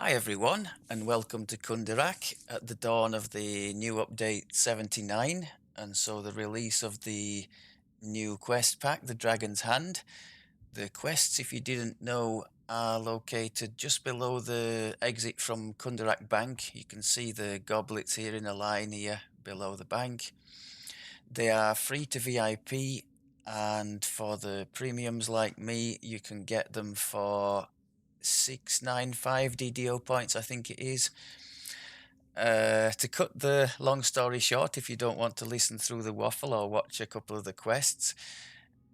Hi everyone, and welcome to Kundarak at the dawn of the new update 79, and so the release of the new quest pack, the Dragon's Hand. The quests, if you didn't know, are located just below the exit from Kundarak Bank. You can see the goblets here in a line here below the bank. They are free to VIP, and for the premiums like me, you can get them for 695 DDO points, I think it is. To cut the long story short, if you don't want to listen through the waffle or watch a couple of the quests,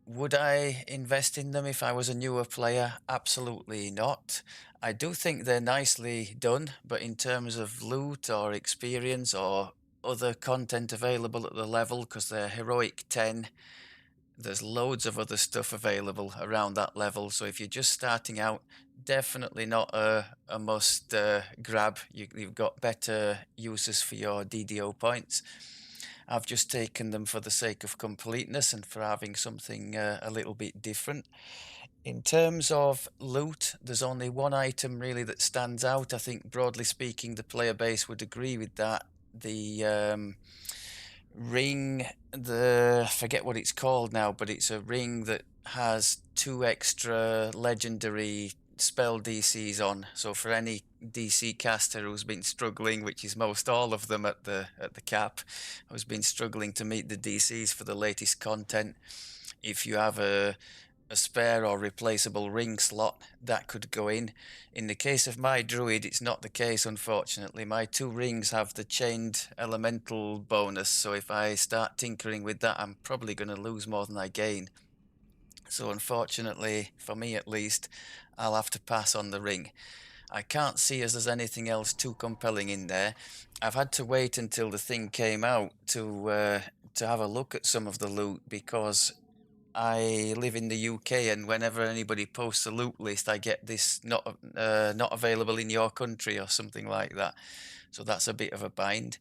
would I invest in them if I was a newer player? Absolutely not. I do think they're nicely done, but in terms of loot or experience or other content available at the level, because they're heroic 10, there's loads of other stuff available around that level. So if you're just starting out, definitely not a must grab. You've got better uses for your DDO points. I've just taken them for the sake of completeness and for having something a little bit different. In terms of loot, there's only one item really that stands out. I think broadly speaking, the player base would agree with that. The ring, I forget what it's called now, but it's a ring that has 2 extra legendary spell DCs on. So for any DC caster who's been struggling, which is most all of them at the cap, who's been struggling to meet the DCs for the latest content, if you have a spare or replaceable ring slot, that could go in. In the case of my druid, it's not the case, unfortunately. My 2 rings have the chained elemental bonus, so if I start tinkering with that, I'm probably going to lose more than I gain. So unfortunately, for me at least, I'll have to pass on the ring. I can't see as there's anything else too compelling in there. I've had to wait until the thing came out to have a look at some of the loot, because I live in the UK, and whenever anybody posts a loot list, I get this not available in your country or something like that. So that's a bit of a bind.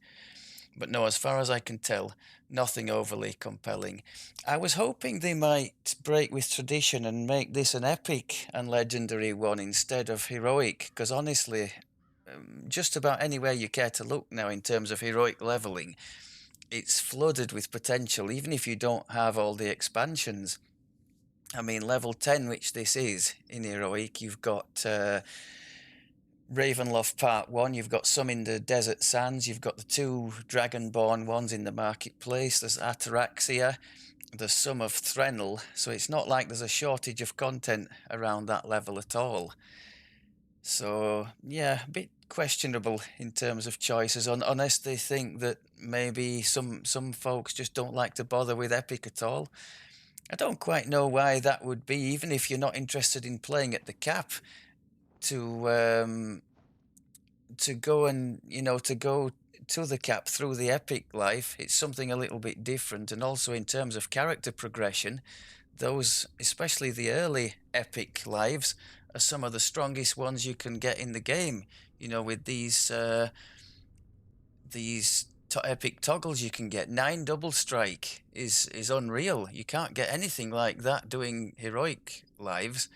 But no, as far as I can tell, nothing overly compelling. I was hoping they might break with tradition and make this an epic and legendary one instead of heroic, because honestly, just about anywhere you care to look now in terms of heroic leveling, it's flooded with potential, even if you don't have all the expansions. I mean, level 10, which this is in heroic, you've got Ravenloft Part 1, you've got some in the Desert Sands, you've got the 2 Dragonborn ones in the marketplace, there's Ataraxia, there's some of Threnel, so it's not like there's a shortage of content around that level at all. So, yeah, a bit questionable in terms of choices, unless they think that maybe some folks just don't like to bother with epic at all. I don't quite know why that would be, even if you're not interested in playing at the cap, to go and, to go to the cap through the epic life. It's something a little bit different. And also in terms of character progression, those, especially the early epic lives, are some of the strongest ones you can get in the game. With these epic toggles you can get. 9 double strike is unreal. You can't get anything like that doing heroic lives.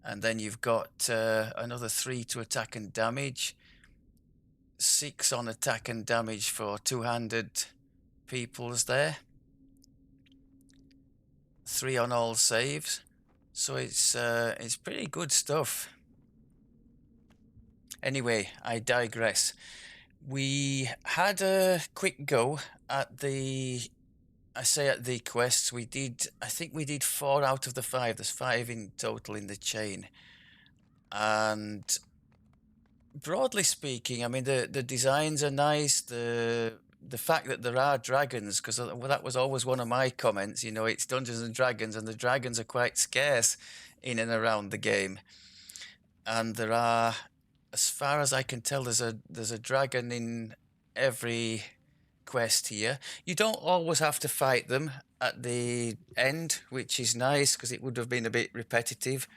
And then you've got another 3 to attack and damage, 6 on attack and damage for 2-handed peoples there, 3 on all saves. So it's pretty good stuff. Anyway, I digress. We had a quick go at the quests. I think we did 4 out of the 5. There's 5 in total in the chain. And broadly speaking, I mean, the designs are nice. The fact that there are dragons, because that was always one of my comments, it's Dungeons and Dragons, and the dragons are quite scarce in and around the game. And there are, as far as I can tell, there's a dragon in every quest here. You don't always have to fight them at the end, which is nice, because it would have been a bit repetitive.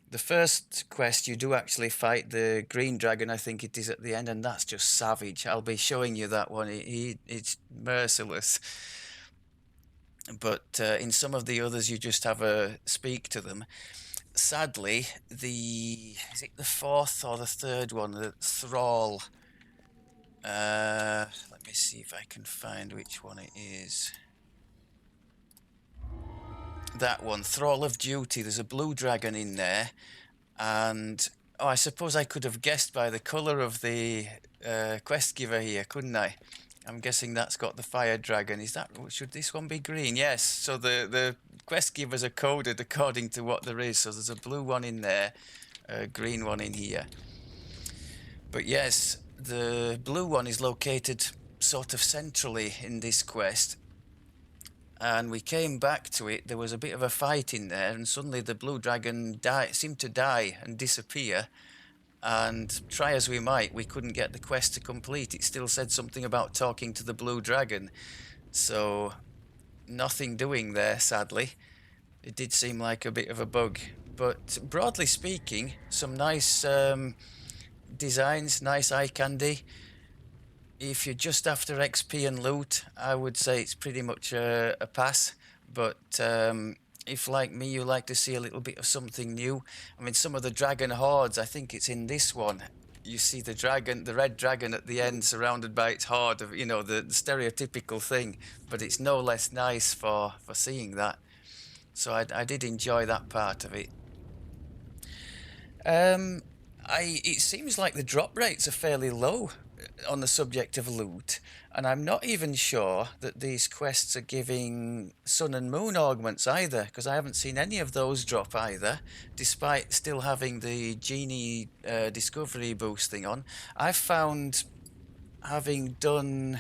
The first quest you do actually fight the green dragon, I think it is, at the end, and that's just savage. I'll be showing you that one. It's merciless. But in some of the others, you just have a speak to them. sadly, is it the fourth or the third one? The Thrall. Let me see if I can find which one it is. That one, Thrall of Duty. There's a blue dragon in there, and oh, I suppose I could have guessed by the color of the quest giver here, couldn't I? I'm guessing that's got the fire dragon. Should this one be green? Yes. So the quest givers are coded according to what there is. So there's a blue one in there, a green one in here. But yes, the blue one is located sort of centrally in this quest. And we came back to it. There was a bit of a fight in there, and suddenly the blue dragon seemed to die and disappear. And try as we might, we couldn't get the quest to complete. It still said something about talking to the blue dragon. So nothing doing there, sadly. It did seem like a bit of a bug. But broadly speaking, some nice designs, nice eye candy. If you're just after XP and loot, I would say it's pretty much a pass. But if, like me, you like to see a little bit of something new, I mean, some of the dragon hordes, I think it's in this one. You see the dragon, the red dragon at the end, surrounded by its horde of, the stereotypical thing. But it's no less nice for seeing that. So I did enjoy that part of it. It seems like the drop rates are fairly low on the subject of loot, and I'm not even sure that these quests are giving sun and moon augments either, because I haven't seen any of those drop either, despite still having the genie discovery boost thing on. I've found, having done,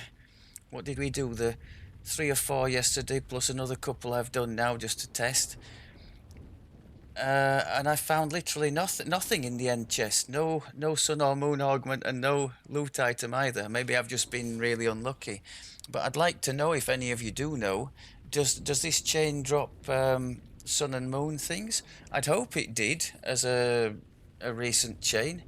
what did we do, the 3 or 4 yesterday plus another couple I've done now just to test, and I found literally nothing in the end chest. No sun or moon augment, and no loot item either. Maybe I've just been really unlucky. But I'd like to know if any of you do know. Does this chain drop sun and moon things? I'd hope it did as a recent chain.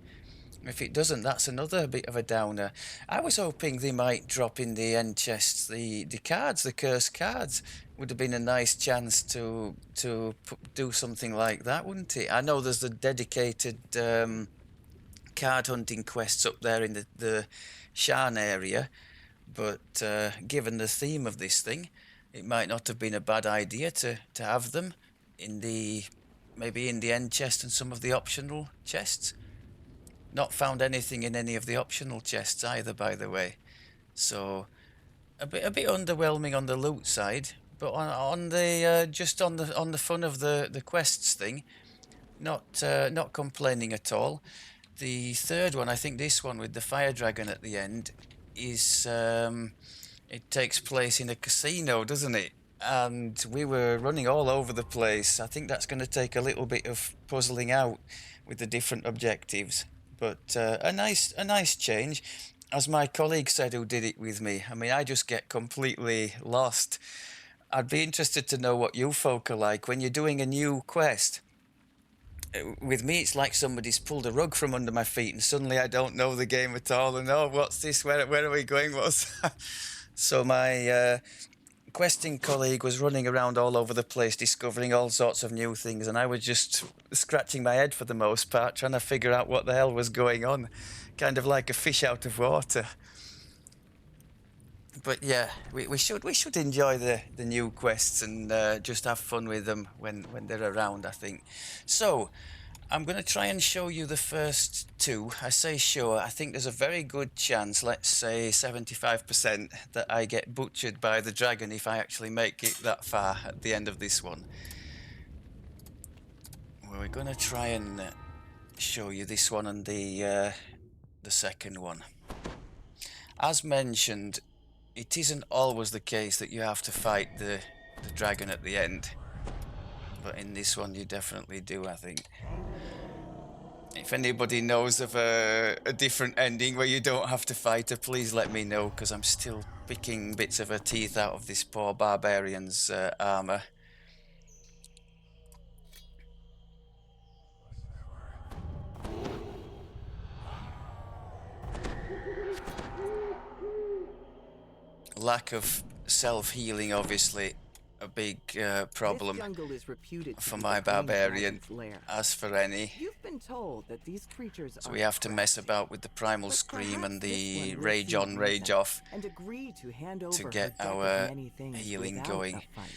If it doesn't, that's another bit of a downer. I was hoping they might drop in the end chests the cards, the cursed cards. Would have been a nice chance to do something like that, wouldn't it? I know there's the dedicated card hunting quests up there in the Shan area, but given the theme of this thing, it might not have been a bad idea to have them in maybe in the end chest and some of the optional chests. Not found anything in any of the optional chests either, by the way. So a bit underwhelming on the loot side, but on the just on the fun of the quests thing, not complaining at all. The third one, I think this one with the fire dragon at the end, is it takes place in a casino, doesn't it? And we were running all over the place. I think that's going to take a little bit of puzzling out with the different objectives. But a nice change, as my colleague said who did it with me. I mean, I just get completely lost. I'd be interested to know what you folk are like when you're doing a new quest. With me, it's like somebody's pulled a rug from under my feet, and suddenly I don't know the game at all. And oh, what's this? Where are we going? So my questing colleague was running around all over the place discovering all sorts of new things, and I was just scratching my head for the most part, trying to figure out what the hell was going on, kind of like a fish out of water. But yeah, we should enjoy the new quests and just have fun with them when they're around, I think. So I'm going to try and show you the first two. I say sure, I think there's a very good chance, let's say 75%, that I get butchered by the dragon if I actually make it that far at the end of this one. Well, we're going to try and show you this one and the second one. As mentioned, it isn't always the case that you have to fight the dragon at the end. But in this one you definitely do, I think. If anybody knows of a different ending where you don't have to fight her, please let me know, because I'm still picking bits of her teeth out of this poor barbarian's armor. Lack of self-healing, obviously, a big This problem jungle is reputed to for be my the Green barbarian, Dragon's lair. as for any. You've been told that these creatures So are we have to mess crafty, about with the primal but scream and perhaps this the one will rage see on, rage reason off and agree to hand to over her get deck of our many things healing without going. a fight.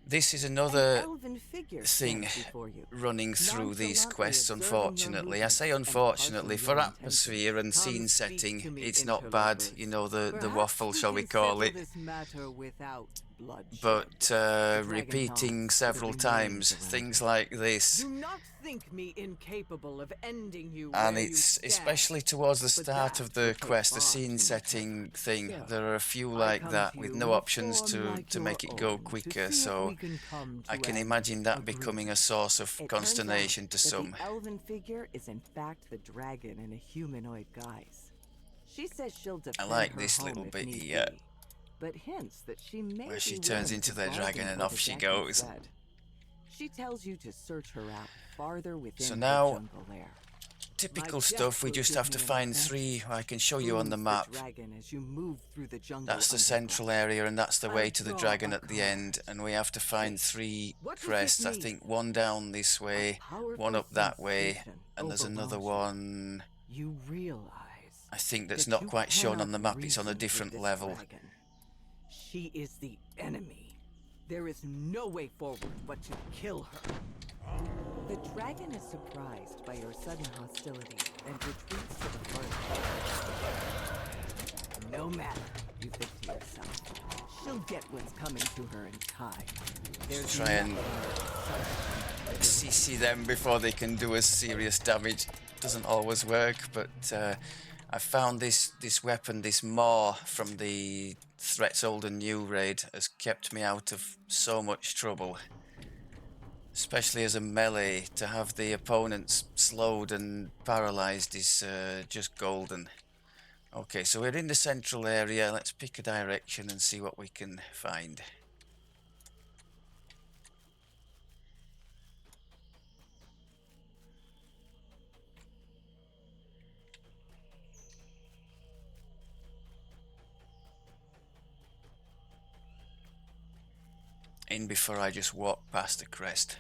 This is An another elven figure thing stands before you, running through these nonchalantly quests, observing your unfortunately. I say movements and unfortunately, parsing for your atmosphere and intentions. scene Come speak setting, to me, it's not bad, interlopers. you know, the Perhaps waffle, we shall we can call settle it. this matter without bloodshed. But The dragon repeating nods to the several remains times, around things her. like this, Do not think me incapable of ending you and where you it's stand. especially towards the But start that of would the take quest, the far scene too much setting effort. thing, So, there are a few I like come that to with you no in a options form like to your make it go own, quicker, to see if so we can come I to can an imagine that becoming a agreement. source of It turns consternation out to that some. the elven figure is in fact the dragon in a humanoid guise. She says she'll defend I like her this home little if bit need here, be, but hints that she may where she be turns willing into to the dragon bargain and for off the she deck goes. instead. She tells you to search her out farther within So her now, jungle lair. typical My stuff, deck we will just give have to me an find advantage. 3, I can show you on the Proves map. dragon as you move through the jungle That's the underbrush. central area, and that's the way I'll to the draw dragon a at the card. end, and we have to find Wait, 3 what does crests. this I mean? think 1 down this way, A 1 powerful up that way, sensation and there's another overwhelms you. one, You realize I think, that's that not you quite shown cannot on the map. It's on a reason with different this level. dragon. She is the enemy. There is no way forward but to kill her. The dragon is surprised by your sudden hostility and retreats to the forest. No matter, you think to yourself. She'll get what's coming to her in time. There's Try and CC them before they can do us serious damage. Doesn't always work, but I found this weapon, this maw from the Threats Old and New raid, has kept me out of so much trouble. Especially as a melee, to have the opponents slowed and paralyzed is just golden. Okay, so we're in the central area. Let's pick a direction and see what we can find. In before I just walk past the crest.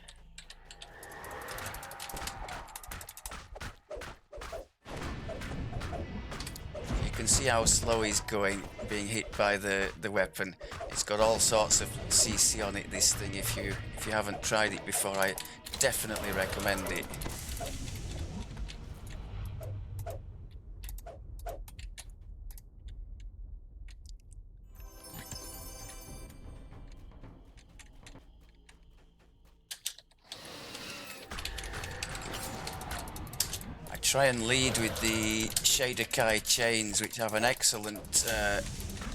You can see how slow he's going, being hit by the weapon. It's got all sorts of CC on it, this thing. If you haven't tried it before, I definitely recommend it. Try and lead with the Shader chains, which have an excellent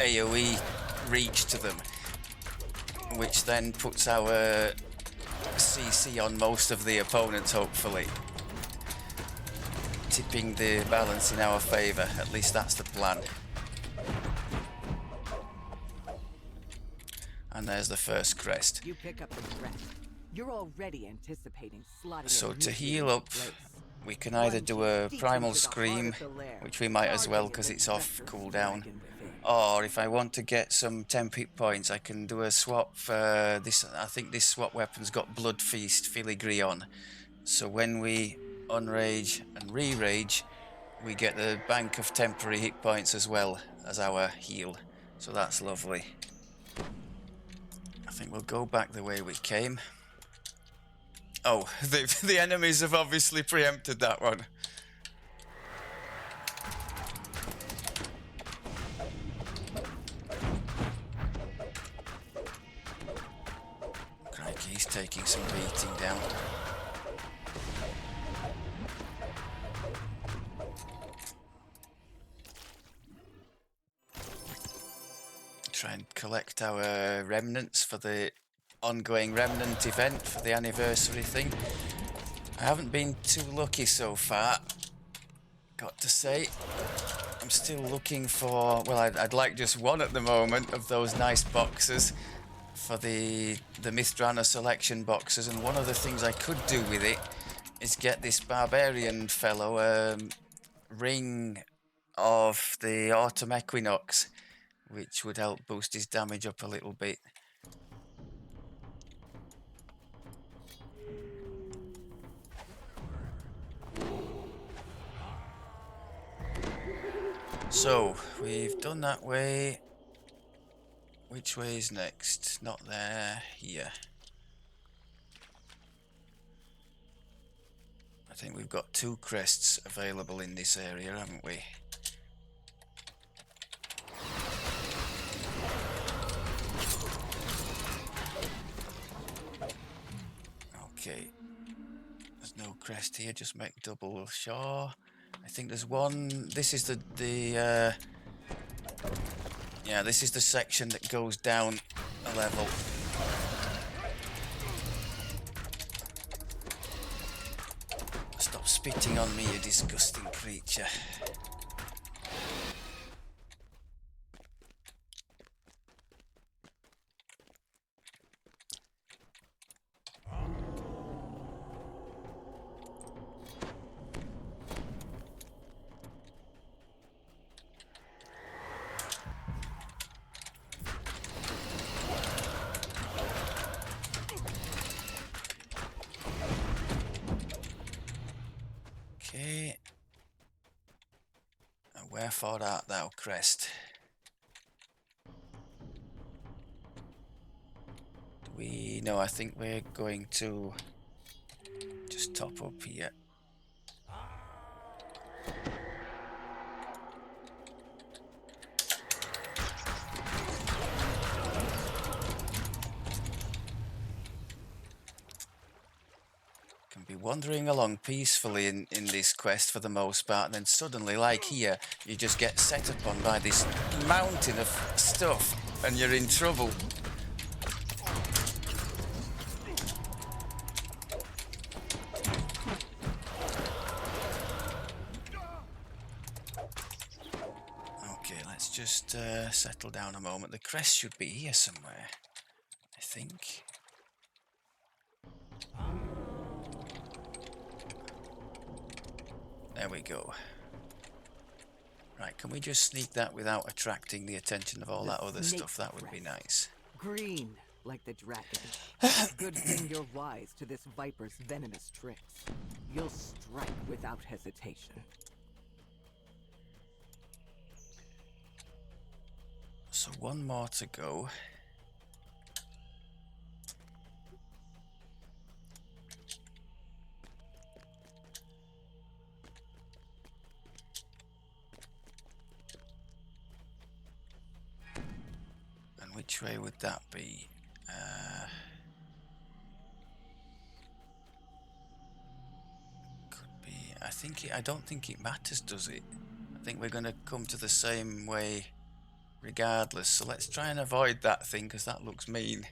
AoE reach to them, which then puts our CC on most of the opponents, hopefully, tipping the balance in our favour. At least that's the plan. And there's the first crest. You pick up the crest. You're already anticipating slotting. So to heal up, we can either do a primal scream, which we might as well because it's off cooldown, or if I want to get some temp hit points, I can do a swap. I think this swap weapon's got Blood Feast filigree on, so when we unrage and re-rage, we get the bank of temporary hit points as well as our heal, so that's lovely. I think we'll go back the way we came. Oh, the enemies have obviously preempted that one. Crikey, he's taking some beating down. Try and collect our remnants for the ongoing remnant event for the anniversary thing. I haven't been too lucky so far, got to say. I'm still looking for, well, I'd like just one at the moment of those nice boxes for the Mithranor selection boxes, and one of the things I could do with it is get this barbarian fellow ring of the autumn equinox, which would help boost his damage up a little bit. So, we've done that way. Which way is next? Not there, here. I think we've got 2 crests available in this area, haven't we? Okay. There's no crest here, just make double sure. I think there's one. This is yeah, this is the section that goes down a level. Stop spitting on me, you disgusting creature. Okay. And wherefore art thou, crest? Do we... No, I think we're going to just top up here. Can be wandering along peacefully in this quest for the most part, and then suddenly, like here, you just get set upon by this mountain of stuff and you're in trouble. Okay, let's just settle down a moment. The crest should be here somewhere, I think. There we go. Right, can we just sneak that without attracting the attention of all that other stuff? That would be nice. Green, like the dragon. Good thing you're wise to this viper's venomous tricks. You'll strike without hesitation. So 1 more to go. And which way would that be? Could be. I don't think it matters, does it? I think we're going to come to the same way regardless. So let's try and avoid that thing, because that looks mean.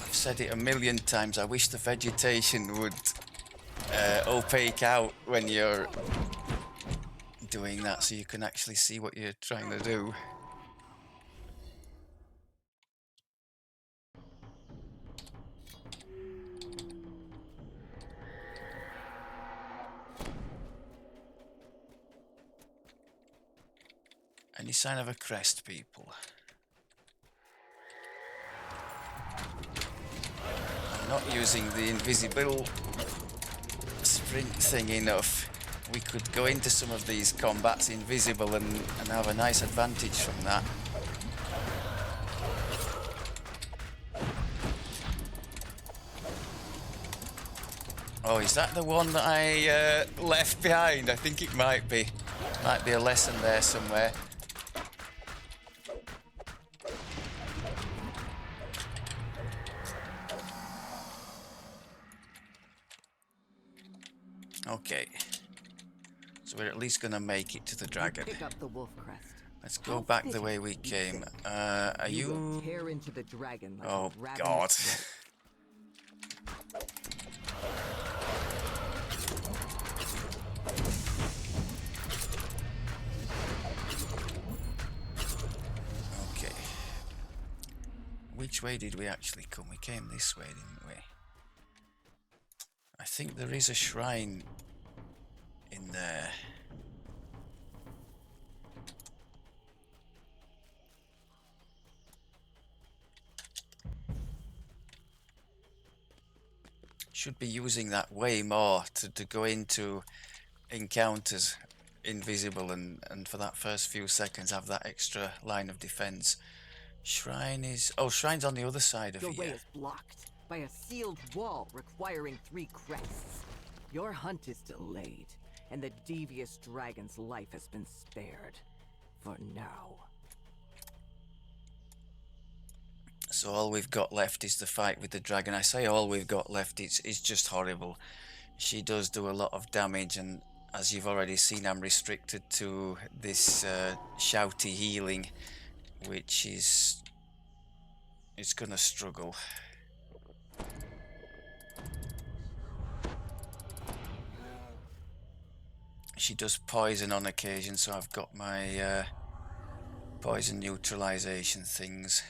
I've said it a million times. I wish the vegetation would opaque out when you're doing that, so you can actually see what you're trying to do. Any sign of a crest, people? I'm not using the invisible sprint thing enough. We could go into some of these combats invisible and have a nice advantage from that. Oh, is that the one that I left behind? I think it might be. Might be a lesson there somewhere. Okay. So we're at least going to make it to the dragon. Pick up the wolf crest. Let's go back the way we came. Are you... Tear into the dragon like Oh, a ravenous God. wolf. Okay. Which way did we actually come? We came this way, didn't we? I think there is a shrine in there. Should be using that way more to go into encounters invisible and for that first few seconds have that extra line of defense. Shrine is... Oh, Shrine's on the other side of Your way here. is blocked by a sealed wall requiring 3 crests. Your hunt is delayed, and the devious dragon's life has been spared. For now. So all we've got left is the fight with the dragon. I say all we've got left, it's just horrible. She does do a lot of damage, and as you've already seen, I'm restricted to this shouty healing, which is... it's gonna struggle. She does poison on occasion, so I've got my poison neutralization things.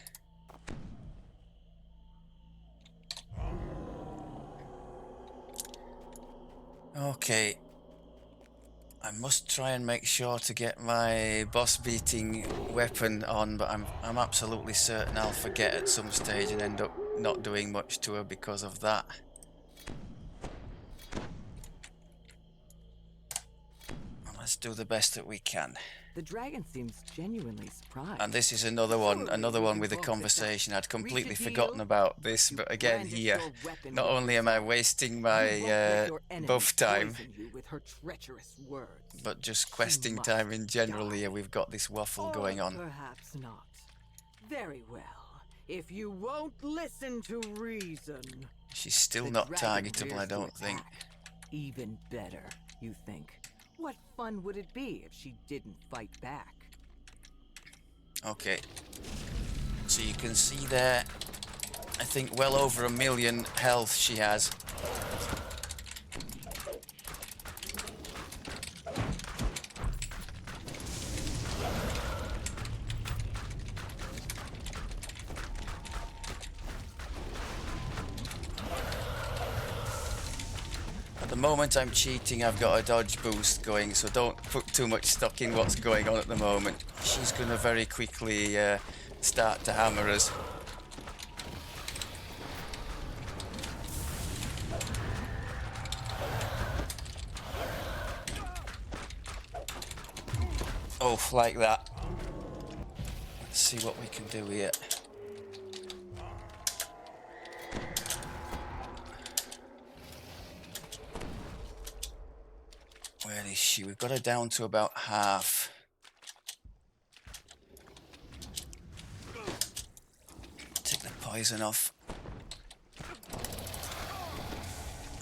Okay, I must try and make sure to get my boss beating weapon on, but I'm absolutely certain I'll forget at some stage and end up not doing much to her because of that. Let's do the best that we can. The dragon seems genuinely surprised. And this is another one with a conversation. I'd completely forgotten about this, but again here, not only am I wasting my buff time, but just questing time in general here. We've got this waffle going on. Perhaps not. Very well. If you won't listen to reason. She's still not targetable, I don't think. Even better, you think. What fun would it be if she didn't fight back? Okay. So you can see there, I think well over 1 million health she has. At the moment I'm cheating, I've got a dodge boost going, so don't put too much stock in what's going on at the moment. She's going to very quickly start to hammer us. Oh, like that. Let's see what we can do here. Where is she? We've got her down to about half. Take the poison off.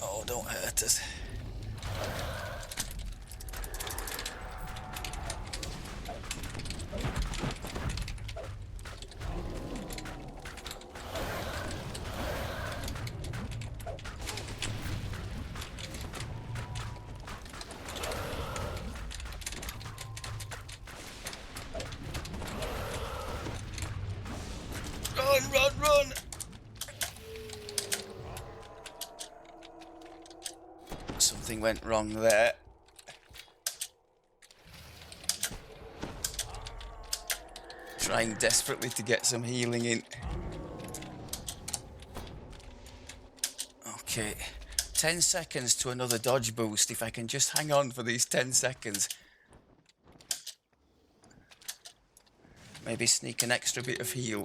Oh, don't hurt us. Run, run, run! Something went wrong there. Trying desperately to get some healing in. Okay, 10 seconds to another dodge boost. If I can just hang on for these 10 seconds. Maybe sneak an extra bit of heal.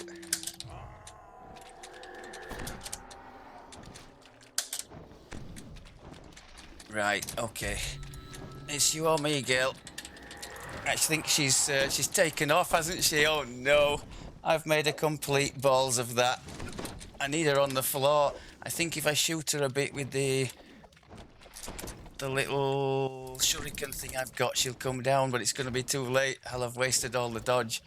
Right, okay. It's you or me, girl. I think she's taken off, hasn't she? Oh no, I've made a complete balls of that. I need her on the floor. I think if I shoot her a bit with the little shuriken thing I've got, she'll come down, but it's going to be too late. I'll have wasted all the dodge.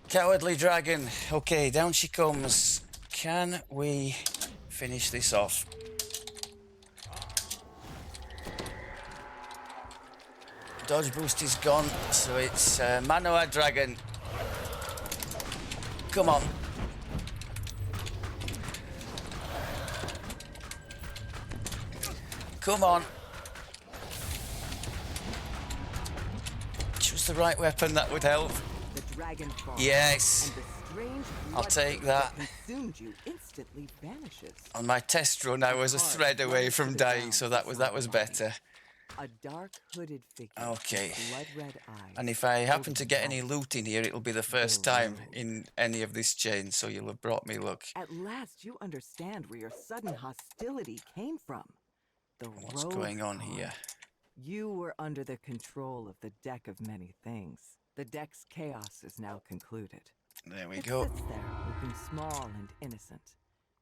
Cowardly dragon. Okay, down she comes. Can we finish this off? Dodge boost is gone, so it's Manoa dragon. Come on. Come on. what's the right weapon that would help? The dragon falls. Yes. And the strange I'll take bloodthirst that. consumed you instantly vanishes. On my test run, I was a thread away from dying, so that was better. A dark hooded figure. Okay. With blood red eyes. And if I happen to get any loot in here, it'll be the first time in any of this chain, so you'll have brought me luck. At last you understand where your sudden hostility came from. The What's going on here? You were under the control of the deck of many things. The deck's chaos is now concluded. There we go. It sits there, looking small and innocent,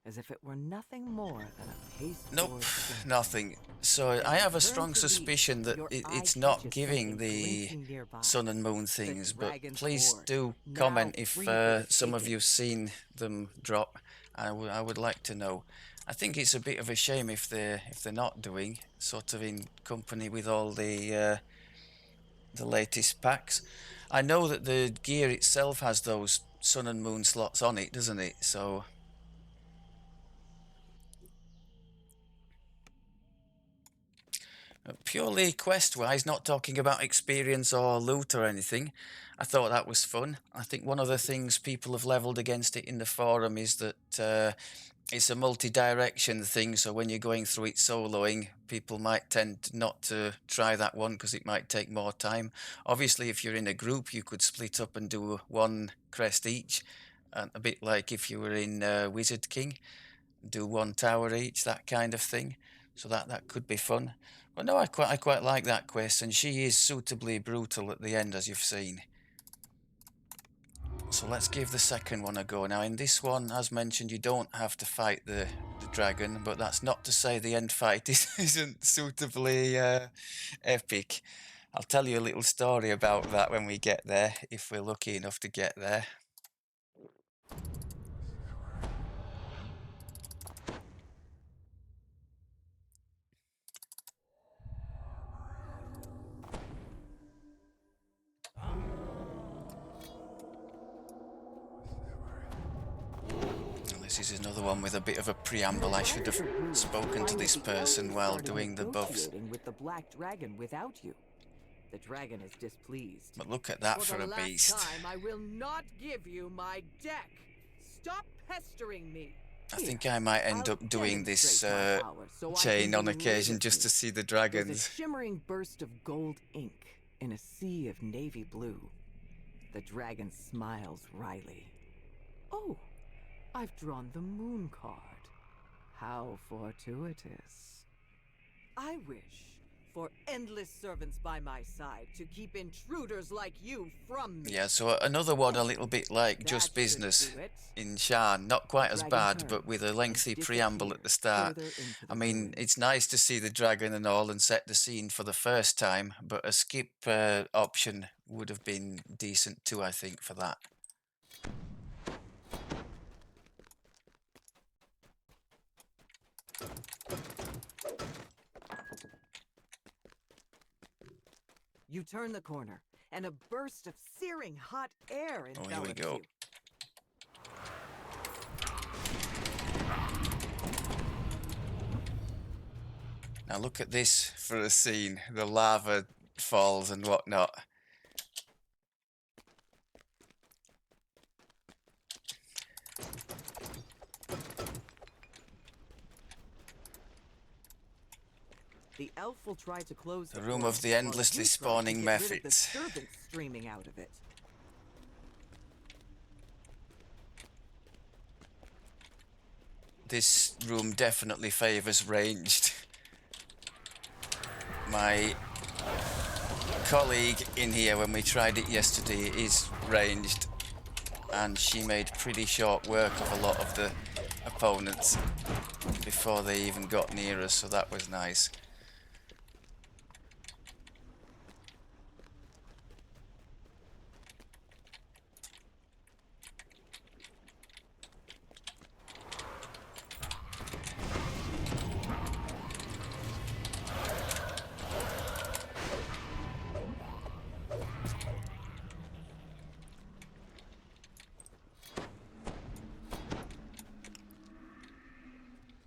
as if it were nothing more than a pasteboard. Nope, nothing. So I have a strong suspicion that it's not giving the sun and moon things, but please do comment if some of you've seen them drop. I would like to know. I think it's a bit of a shame if they're not doing, sort of in company with all the latest packs. I know that the gear itself has those sun and moon slots on it, doesn't it? So purely quest-wise, not talking about experience or loot or anything, I thought that was fun. I think one of the things people have levelled against it in the forum is that it's a multi-direction thing, so when you're going through it soloing, people might tend not to try that one because it might take more time. Obviously, if you're in a group, you could split up and do one crest each, a bit like if you were in Wizard King, do one tower each, that kind of thing. So that could be fun. But no, I quite like that quest, and she is suitably brutal at the end, as you've seen. So let's give the second one a go. Now in this one, as mentioned, you don't have to fight the dragon, but that's not to say the end fight isn't suitably epic. I'll tell you a little story about that when we get there, if we're lucky enough to get there. This is another one with a bit of a preamble. I should have spoken to this person while doing the buffs. With the black dragon without you. The dragon is displeased. But look at that for a beast. Time, I will not give you my deck. Stop pestering me. I think I might end up doing this chain on occasion just to see the dragons. There's a shimmering burst of gold ink in a sea of navy blue. The dragon smiles wryly. Oh, I've drawn the moon card. How fortuitous. I wish for endless servants by my side to keep intruders like you from me. Yeah, so another one a little bit like Just Business in Shan. Not quite as bad, but with a lengthy preamble at the start. I mean, it's nice to see the dragon and all and set the scene for the first time, but a skip option would have been decent too, I think, for that. You turn the corner, and a burst of searing hot air envelops you. Oh, here we go. Now look at this for a scene. The lava falls and whatnot. The elf will try to close the room of the endlessly spawning methods. Streaming out of it. This room definitely favours ranged. My colleague in here, when we tried it yesterday, is ranged, and she made pretty short work of a lot of the opponents before they even got near us, so that was nice.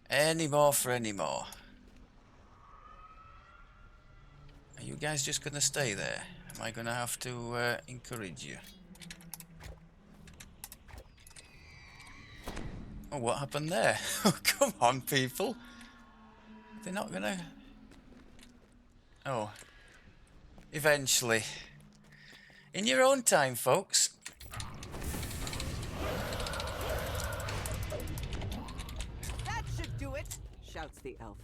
Any more for any more. Are you guys just gonna stay there? Am I gonna have to encourage you? Oh, what happened there? Oh, come on, people. They're not gonna... Oh. Eventually. In your own time, folks. That should do it, shouts the elf.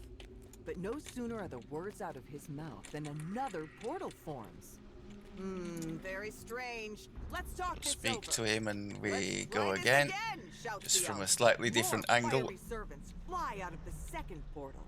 But no sooner are the words out of his mouth than another portal forms. Very strange. Let's talk this Speak over. to him and we Let's go try this again. shouts Just the from a elf. slightly different More angle. fiery servants fly out of the second portal.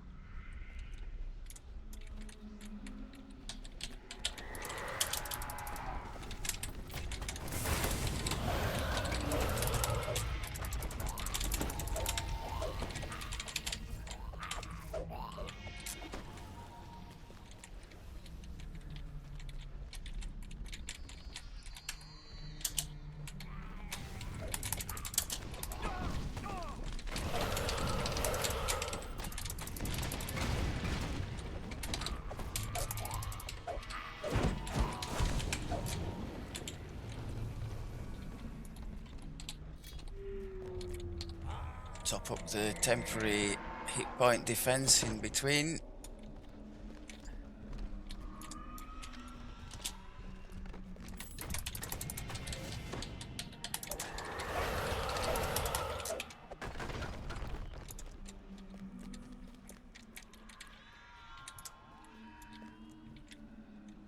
Top up the temporary hit point defense in between.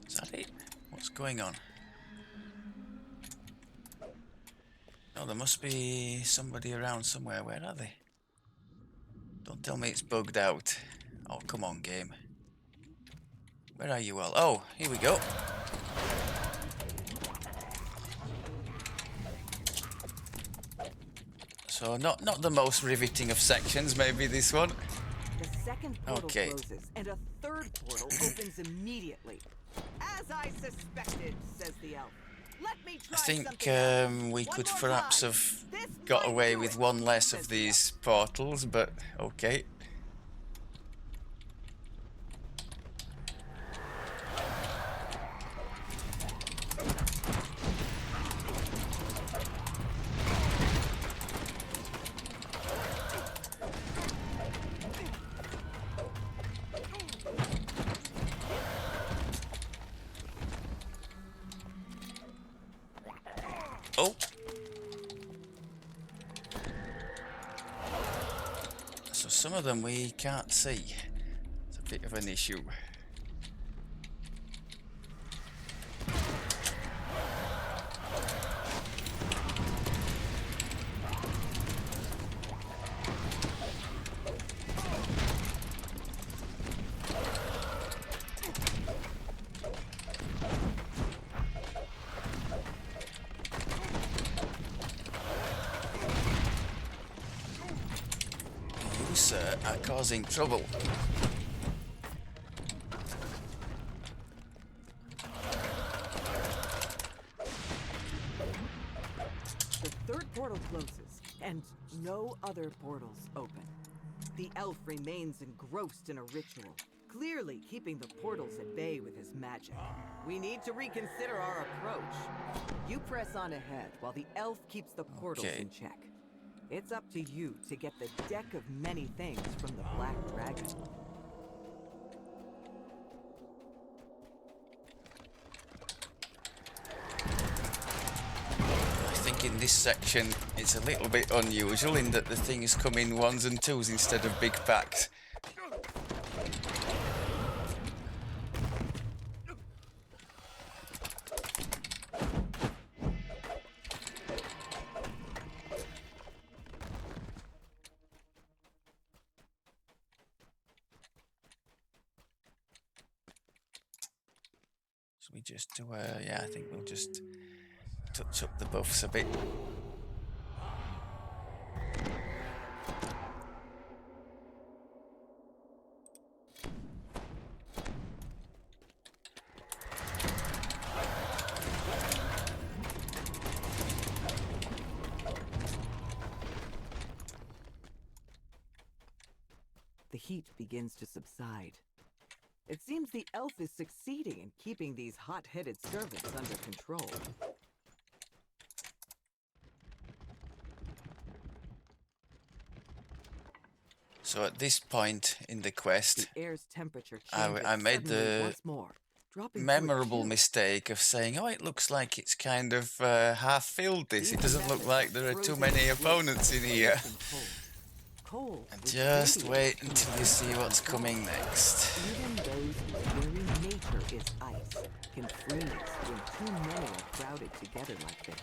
Is that it? What's going on? Oh, there must be somebody around somewhere. Where are they? Don't tell me it's bugged out. Oh, come on, game. Where are you all? Oh, here we go. So not the most riveting of sections, maybe this one. The second portal Okay. closes, and a third portal opens immediately. As I suspected, says the elf. Let me try I think something else. we One could more perhaps time. have This got might away do with it, one less says of the elf. these portals, but okay. Oh! So some of them we can't see. It's a bit of an issue. You, sir, are causing trouble. The third portal closes, and no other portals open. The elf remains engrossed in a ritual, clearly keeping the portals at bay with his magic. We need to reconsider our approach. You press on ahead while the elf keeps the portals Okay. in check. It's up to you to get the deck of many things from the Black Dragon. I think in this section it's a little bit unusual in that the things come in ones and twos instead of big packs. So we just do yeah, I think we'll just touch up the buffs a bit. The heat begins to subside. It seems the elf is succeeding in keeping these hot-headed servants under control. So at this point in the quest, The air's temperature changes I made suddenly the once more, dropping to a memorable chill. mistake of saying, oh, it looks like it's kind of half filled this. It These doesn't look methods like of there are too frozen many flesh opponents in are here. ice and cold. And with just radiance wait in until its you see what's control. coming next. Even those whose very nature is ice can freeze when too many are crowded together like this.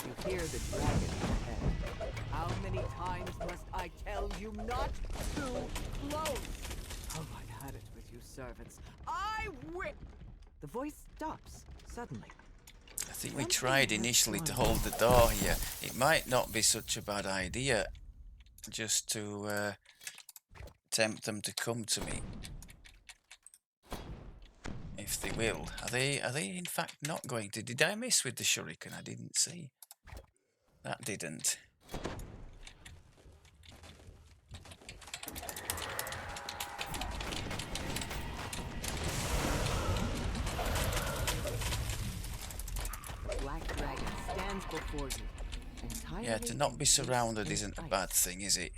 You hear the dragon ahead. How many times must I tell you not too close? Oh, I've had it with you servants. I will. The voice stops suddenly. I think we tried initially to hold the door here. It might not be such a bad idea just to tempt them to come to me. If they will. Are they in fact not going to? Did I miss with the shuriken? I didn't see. That didn't. Black dragon stands before you. Yeah, to not be surrounded isn't a bad thing, is it?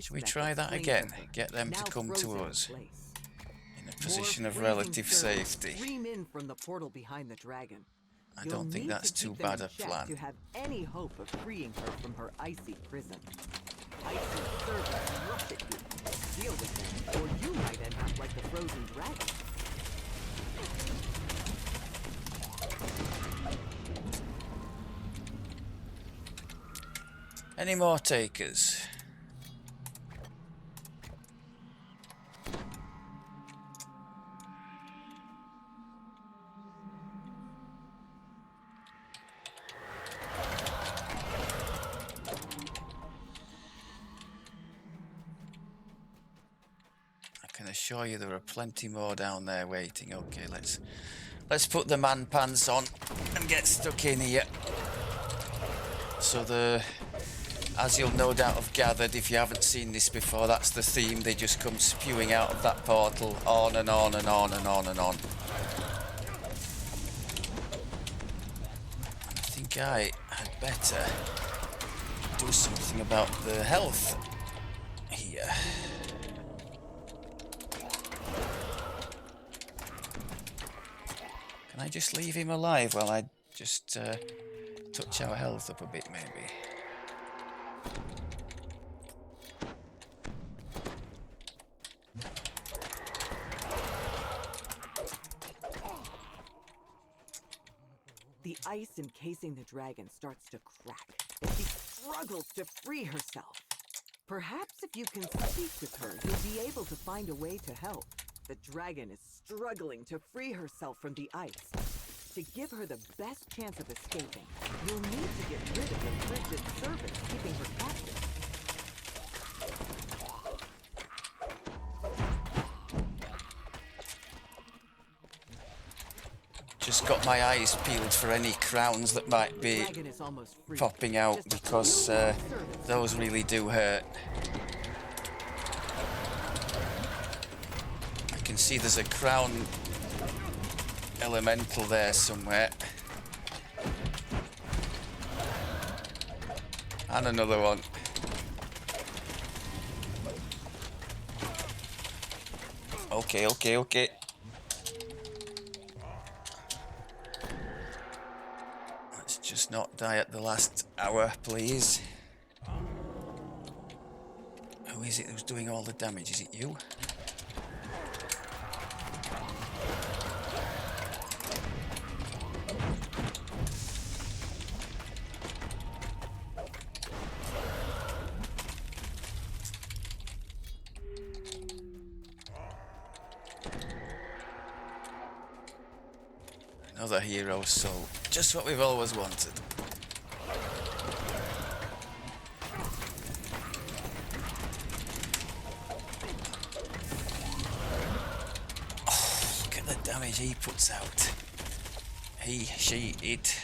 Should we try that again? Get them to come to us in a position of relative safety. Stream in from the portal behind the dragon. I don't think that's too bad a plan. To have any hope of freeing her from her icy prison. Icy servants rush at you. Deal with them, or you might end up like the frozen dragon. Any more takers? I can assure you there are plenty more down there waiting. Okay, let's put the man pants on and get stuck in here. So as you'll no doubt have gathered, if you haven't seen this before, that's the theme. They just come spewing out of that portal, on and on and on and on and on. I think I had better do something about the health here. Can I just leave him alive while I just touch our health up a bit, maybe? The ice encasing the dragon starts to crack as she struggles to free herself. Perhaps if you can speak with her, you'll be able to find a way to help. The dragon is struggling to free herself from the ice. To give her the best chance of escaping, you'll need to get rid of the frigid servants keeping her captive. Just got my eyes peeled for any crowns that might be popping out, because those really do hurt. I can see there's a crown elemental there somewhere. And another one. Okay. Let's just not die at the last hour, please. Who is it who's doing all the damage? Is it you? Another hero soul. Just what we've always wanted. Oh, look at the damage he puts out. He, she, it.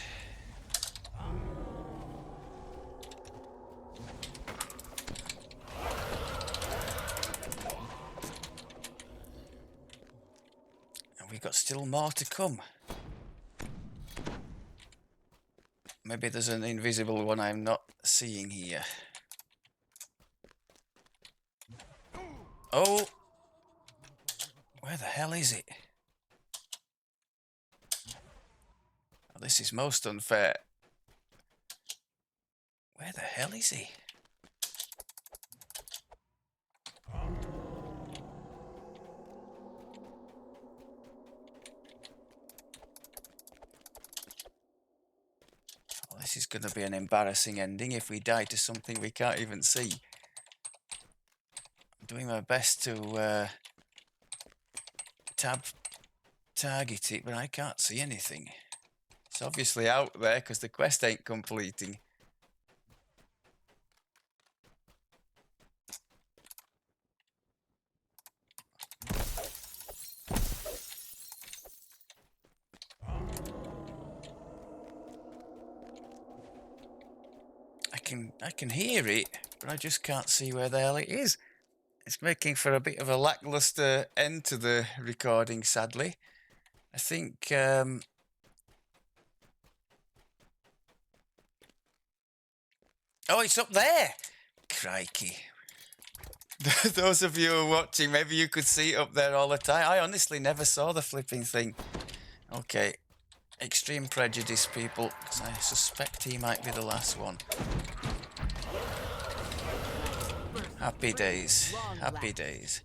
We got still more to come. Maybe there's an invisible one I'm not seeing here. Oh! Where the hell is it? Oh, this is most unfair. Where the hell is he? Well, this is going to be an embarrassing ending if we die to something we can't even see. I'm doing my best to target it, but I can't see anything. It's obviously out there because the quest ain't completing. I can hear it, but I just can't see where the hell it is. It's making for a bit of a lackluster end to the recording, sadly. I think oh, it's up there! Crikey. Those of you who are watching, maybe you could see it up there all the time. I honestly never saw the flipping thing. Okay. Extreme prejudice, people, because I suspect he might be the last one. Happy days. Happy days.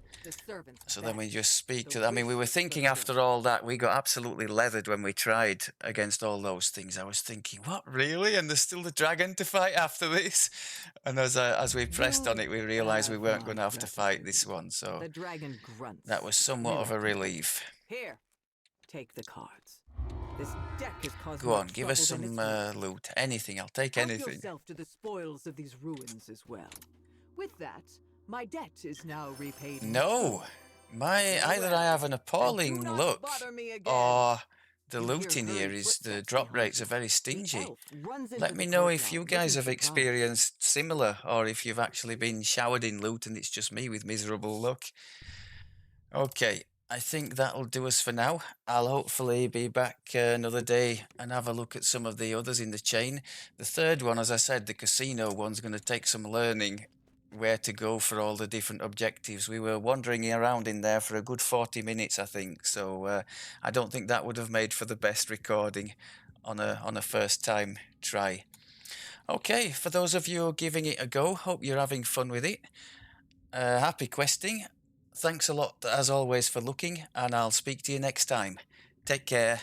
So then we just speak to them. I mean, we were thinking after all that, we got absolutely leathered when we tried against all those things. I was thinking, what, really? And there's still the dragon to fight after this? And as we pressed on it, we realised we weren't going to have to fight this one. So The dragon grunts. that was somewhat of a relief. Here, take the cards. This deck is causing Go on, give us some loot. Anything, I'll take Help anything. yourself to the spoils of these ruins as well. With that, my debt is now repaid. No, either I have an appalling look, or the loot in here is, the drop rates are very stingy. Let me know if you guys have experienced similar, or if you've actually been showered in loot and it's just me with miserable luck. Okay, I think that'll do us for now. I'll hopefully be back another day and have a look at some of the others in the chain. The third one, as I said, the casino one's going to take some learning where to go for all the different objectives. We were wandering around in there for a good 40 minutes, I think, so I don't think that would have made for the best recording on a first time try. Okay, for those of you who are giving it a go, hope you're having fun with it. Happy questing. Thanks a lot, as always, for looking, and I'll speak to you next time. Take care.